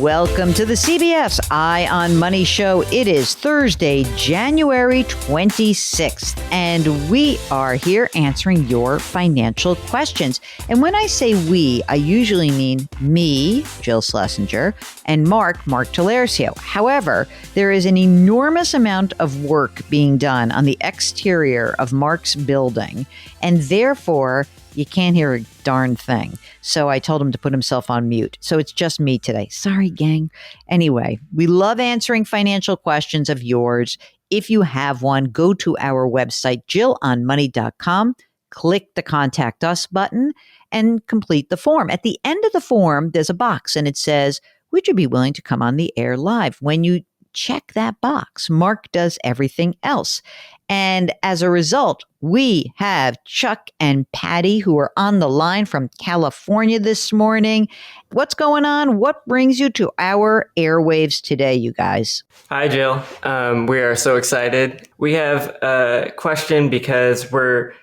Welcome to the CBS Eye on Money show. It is Thursday, January 26th, and we are here answering your financial questions. And when I say we, I usually mean me, Jill Schlesinger, and Mark Talercio. However, there is an enormous amount of work being done on the exterior of Mark's building, and therefore, you can't hear a darn thing. So I told him to put himself on mute. So it's just me today. Sorry, gang. Anyway, we love answering financial questions of yours. If you have one, go to our website, jillonmoney.com, click the Contact Us button, and complete the form. At the end of the form, there's a box, and it says, would you be willing to come on the air live? When you check that box, Mark does everything else. And as a result, we have Chuck and Patty who are on the line from California this morning. What's going on? What brings you to our airwaves today, you guys? Hi, Jill. We are so excited. We have a question because we're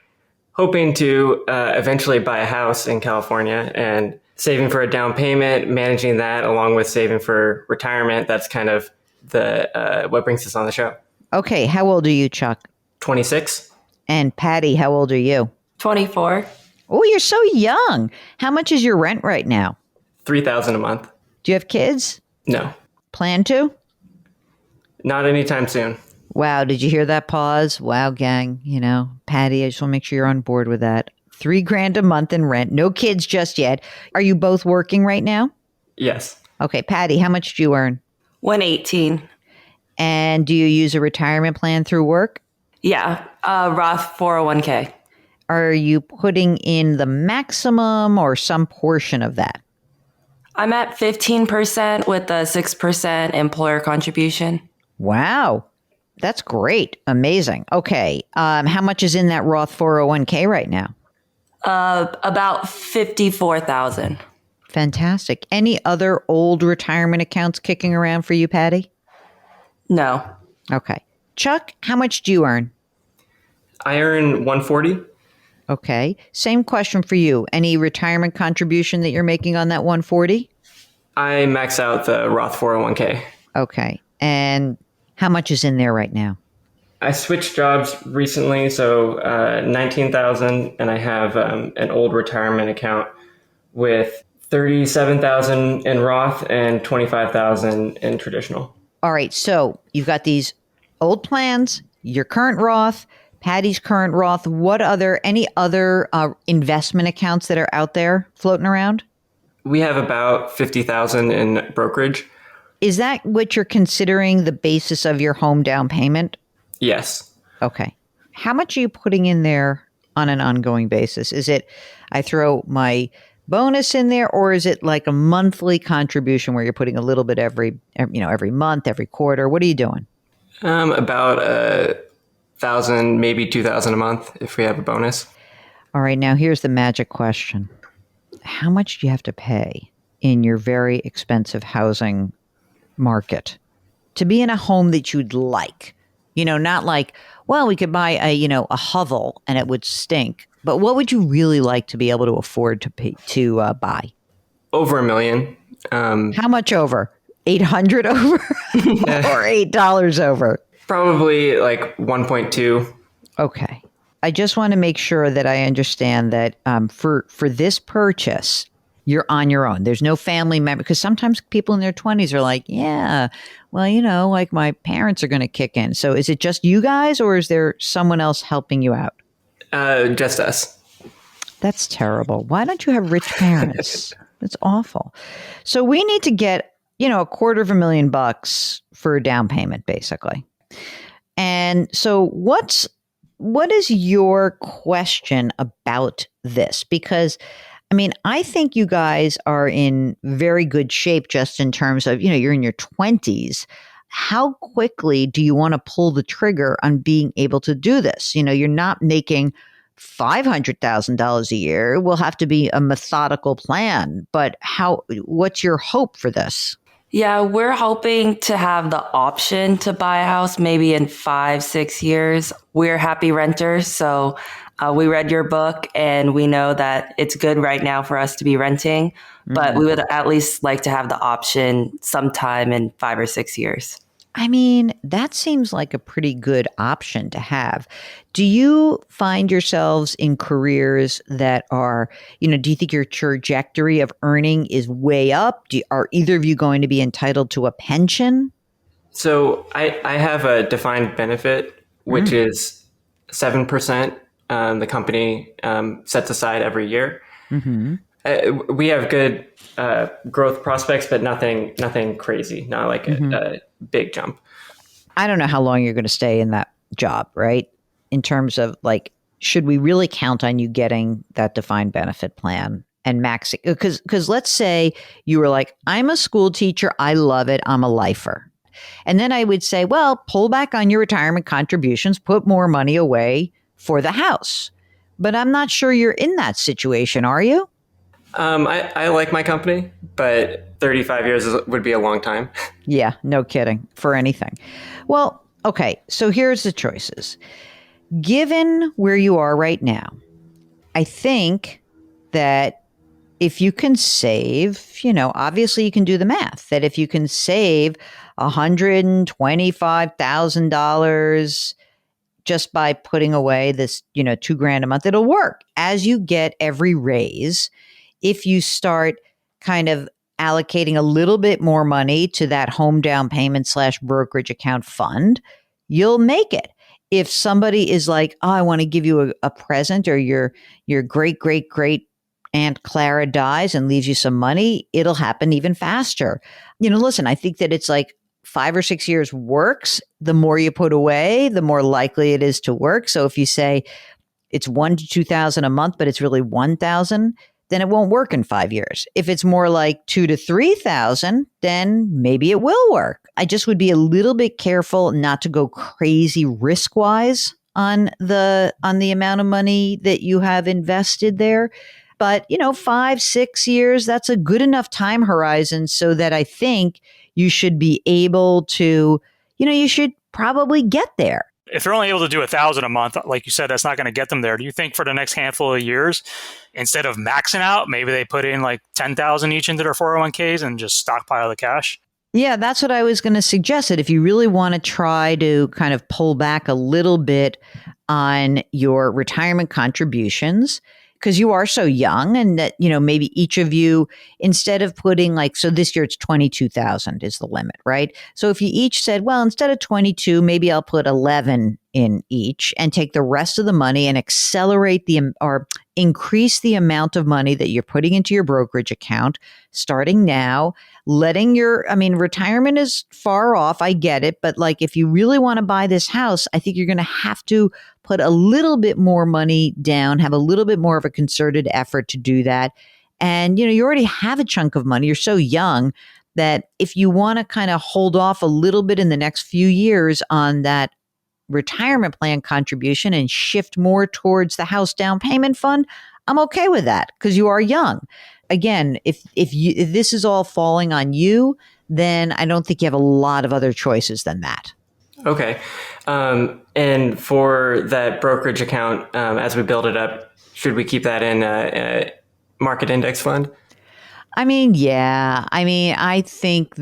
hoping to eventually buy a house in California and saving for a down payment, managing that along with saving for retirement. That's kind of the what brings us on the show. Okay. How old are you, Chuck? 26. And Patty, how old are you? 24. Oh, you're so young. How much is your rent right now? $3,000 a month. Do you have kids? No. Plan to? Not anytime soon. Wow. Did you hear that pause? Wow, gang. You know, Patty, I just want to make sure you're on board with that. $3,000 a month in rent. No kids just yet. Are you both working right now? Yes. Okay. Patty, how much do you earn? 118. And do you use a retirement plan through work? Yeah. Roth 401k. Are you putting in the maximum or some portion of that? I'm at 15% with a 6% employer contribution. Wow. That's great. Amazing. Okay. How much is in that Roth 401k right now? About 54,000. Fantastic. Any other old retirement accounts kicking around for you, Patty? No. Okay. Chuck, how much do you earn? I earn 140. Okay. Same question for you. Any retirement contribution that you're making on that 140? I max out the Roth 401k. Okay. And how much is in there right now? I switched jobs recently, so 19,000, and I have an old retirement account with 37,000 in Roth and 25,000 in traditional. All right. So you've got these old plans, your current Roth, Patty's current Roth. Any other investment accounts that are out there floating around? We have about 50,000 in brokerage. Is that what you're considering the basis of your home down payment? Yes. Okay. How much are you putting in there on an ongoing basis? Is it I throw my bonus in there, or is it like a monthly contribution where you're putting a little bit every month, every quarter? What are you doing? About 1,000, maybe 2,000 a month if we have a bonus. All right. Now here's the magic question. How much do you have to pay in your very expensive housing market to be in a home that you'd like? You know, not like, well, we could buy a hovel and it would stink. But what would you really like to be able to afford to pay, to buy? Over $1 million. How much over? 800 over or $8 over? Probably like 1.2. Okay. I just want to make sure that I understand that for this purchase, you're on your own. There's no family member, because sometimes people in their 20s are like, yeah, well, like my parents are going to kick in. So is it just you guys, or is there someone else helping you out? Just us. That's terrible. Why don't you have rich parents? That's awful. So we need to get, $250,000 for a down payment, basically. And so what is your question about this? Because, I think you guys are in very good shape just in terms of, you're in your 20s. How quickly do you want to pull the trigger on being able to do this? You're not making $500,000 a year. It will have to be a methodical plan. But what's your hope for this? Yeah, we're hoping to have the option to buy a house maybe in 5, 6 years. We're happy renters, so we read your book and we know that it's good right now for us to be renting, but we would at least like to have the option sometime in 5 or 6 years. I mean, that seems like a pretty good option to have. Do you find yourselves in careers that are, do you think your trajectory of earning is way up? Are either of you going to be entitled to a pension? So I have a defined benefit, which is 7%. The company sets aside every year. We have good growth prospects, but nothing crazy, not like a big jump. I don't know how long you're going to stay in that job, right? In terms of like, should we really count on you getting that defined benefit plan and maxing? Because let's say you were like, I'm a school teacher. I love it. I'm a lifer. And then I would say, well, pull back on your retirement contributions, put more money away for the house. But I'm not sure you're in that situation, are you? I like my company, but 35 years would be a long time. Yeah, no kidding, for anything. Well, okay, so here's the choices. Given where you are right now, I think that if you can save, obviously you can do the math, that if you can save $125,000 just by putting away this, $2,000 a month, it'll work. As you get every raise, if you start kind of allocating a little bit more money to that home down payment / brokerage account fund, you'll make it. If somebody is like, oh, I want to give you a present, or your great, great, great Aunt Clara dies and leaves you some money, it'll happen even faster. Listen, I think that it's like 5 or 6 years works. The more you put away, the more likely it is to work. So if you say it's 1,000 to 2,000 a month, but it's really 1,000, then it won't work in 5 years. If it's more like 2,000 to 3,000, then maybe it will work. I just would be a little bit careful not to go crazy risk-wise on the amount of money that you have invested there. But, 5, 6 years, that's a good enough time horizon so that I think you should be able to, you should probably get there. If they're only able to do 1,000 a month, like you said, that's not going to get them there. Do you think for the next handful of years, instead of maxing out, maybe they put in like 10,000 each into their 401ks and just stockpile the cash? Yeah, that's what I was going to suggest. That if you really want to try to kind of pull back a little bit on your retirement contributions, because you are so young, and that, maybe each of you, instead of putting so this year it's 22,000 is the limit, right? So if you each said, well, instead of 22, maybe I'll put 11 in each and take the rest of the money and accelerate or increase the amount of money that you're putting into your brokerage account starting now, retirement is far off. I get it. But if you really want to buy this house, I think you're going to have to put a little bit more money down, have a little bit more of a concerted effort to do that. And, you already have a chunk of money. You're so young that if you want to kind of hold off a little bit in the next few years on that retirement plan contribution and shift more towards the house down payment fund, I'm okay with that because you are young. Again, if this is all falling on you, then I don't think you have a lot of other choices than that. Okay. And for that brokerage account, as we build it up, should we keep that in a market index fund? Yeah. I think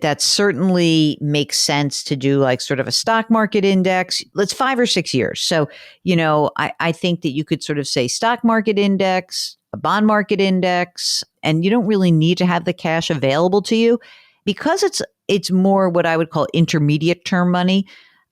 that certainly makes sense to do sort of a stock market index. Let's 5 or 6 years. So, I think that you could sort of say stock market index, a bond market index, and you don't really need to have the cash available to you because it's more what I would call intermediate term money.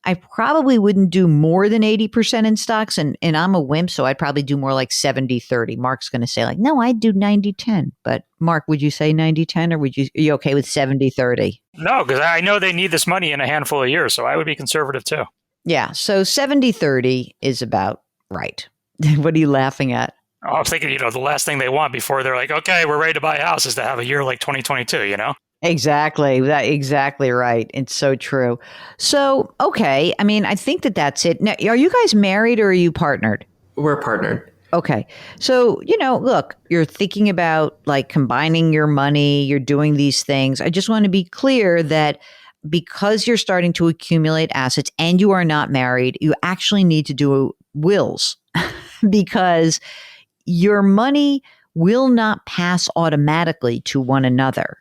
I probably wouldn't do more than 80% in stocks. And I'm a wimp, so I'd probably do more like 70-30. Mark's going to say no, I'd do 90-10. But Mark, would you say 90-10 or are you okay with 70-30? No, because I know they need this money in a handful of years. So I would be conservative too. Yeah. So 70-30 is about right. What are you laughing at? I was thinking, the last thing they want before they're like, okay, we're ready to buy a house is to have a year like 2022, Exactly. Exactly right. It's so true. So, okay. I think that's it. Now, are you guys married or are you partnered? We're partnered. Okay. So, look, you're thinking about like combining your money, you're doing these things. I just want to be clear that because you're starting to accumulate assets and you are not married, you actually need to do wills because your money will not pass automatically to one another.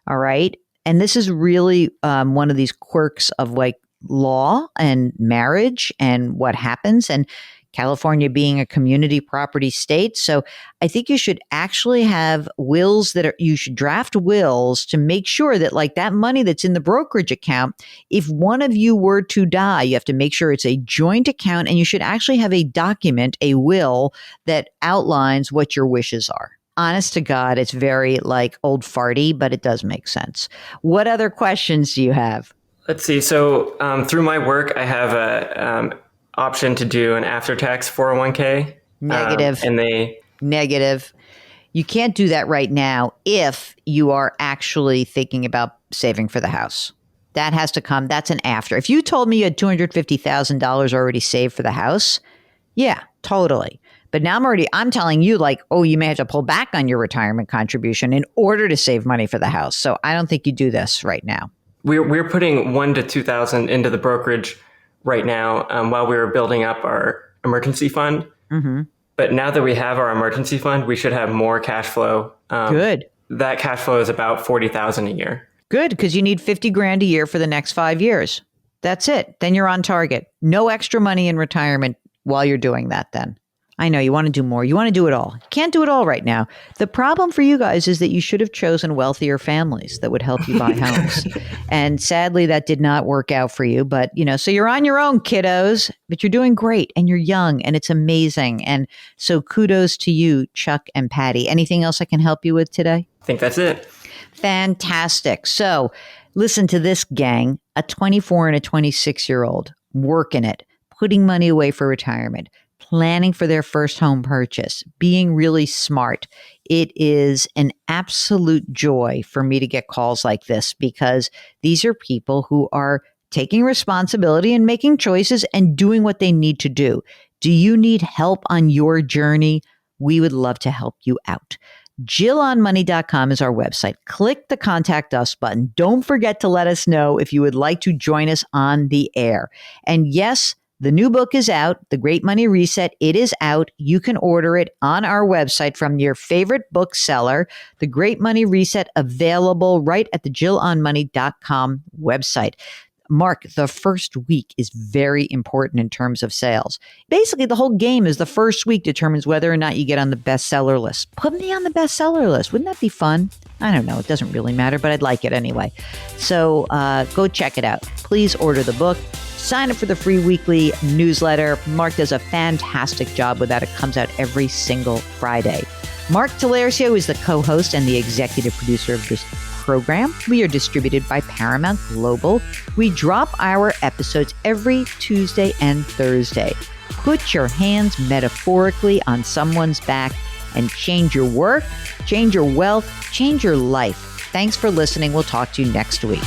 All right. And this is really one of these quirks of like law and marriage and what happens. And California being a community property state. So I think you should actually have wills you should draft wills to make sure that like that money that's in the brokerage account, if one of you were to die, you have to make sure it's a joint account and you should actually have a document, a will that outlines what your wishes are. Honest to God, it's very like old farty, but it does make sense. What other questions do you have? Let's see. So through my work, I have a option to do an after-tax 401k. Negative. Negative. You can't do that right now if you are actually thinking about saving for the house. That has to come. That's an after. If you told me you had $250,000 already saved for the house, yeah, totally. But now I'm telling you like, oh, you may have to pull back on your retirement contribution in order to save money for the house. So I don't think you do this right now. We're putting $1,000 to $2,000 into the brokerage right now while we were building up our emergency fund. Mm-hmm. But now that we have our emergency fund, we should have more cash flow. Good. That cash flow is about $40,000 a year. Good, because you need $50,000 a year for the next 5 years. That's it. Then you're on target. No extra money in retirement while you're doing that then. I know you want to do more. You want to do it all. You can't do it all right now. The problem for you guys is that you should have chosen wealthier families that would help you buy homes. And sadly, that did not work out for you. But, so you're on your own, kiddos, but you're doing great and you're young and it's amazing. And so kudos to you, Chuck and Patty. Anything else I can help you with today? I think that's it. Fantastic. So listen to this, gang. A 24 and a 26-year-old working it, putting money away for retirement, planning for their first home purchase, being really smart. It is an absolute joy for me to get calls like this because these are people who are taking responsibility and making choices and doing what they need to do. Do you need help on your journey? We would love to help you out. JillOnMoney.com is our website. Click the Contact Us button. Don't forget to let us know if you would like to join us on the air. And yes, the new book is out, The Great Money Reset. It is out. You can order it on our website from your favorite bookseller. The Great Money Reset, available right at the JillOnMoney.com website. Mark, the first week is very important in terms of sales. Basically, the whole game is the first week determines whether or not you get on the bestseller list. Put me on the bestseller list. Wouldn't that be fun? I don't know. It doesn't really matter, but I'd like it anyway. So go check it out. Please order the book. Sign up for the free weekly newsletter. Mark does a fantastic job with that. It comes out every single Friday. Mark Talercio is the co-host and the executive producer of this program. We are distributed by Paramount Global. We drop our episodes every Tuesday and Thursday. Put your hands metaphorically on someone's back and change your work, change your wealth, change your life. Thanks for listening. We'll talk to you next week.